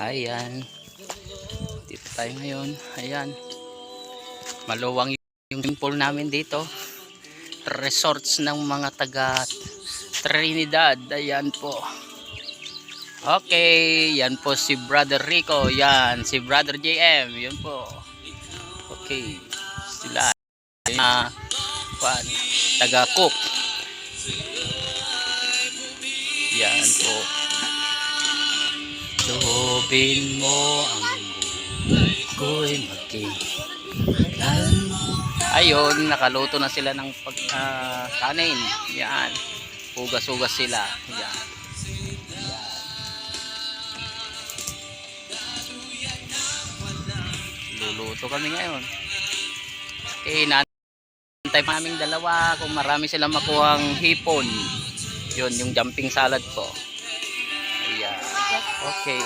Ayan. Dito tayo ngayon. Ayan. Maluwang yung pool namin dito. Resorts ng mga taga Trinidad. Ayan po. Okay. Yan po si Brother Rico. Yan. Si Brother JM. Yan po. Okay. Sila. Taga Cook. Yan po. Lubin mo ang buhay ko'y ayun, nakaluto na sila ng kanin. Yan. Hugas-hugas sila. Yan. Luluto kami ngayon. Okay, nantay pa naming dalawa kung marami silang makuhang hipon. Yun, yung jumping salad po. Ayan. Okay.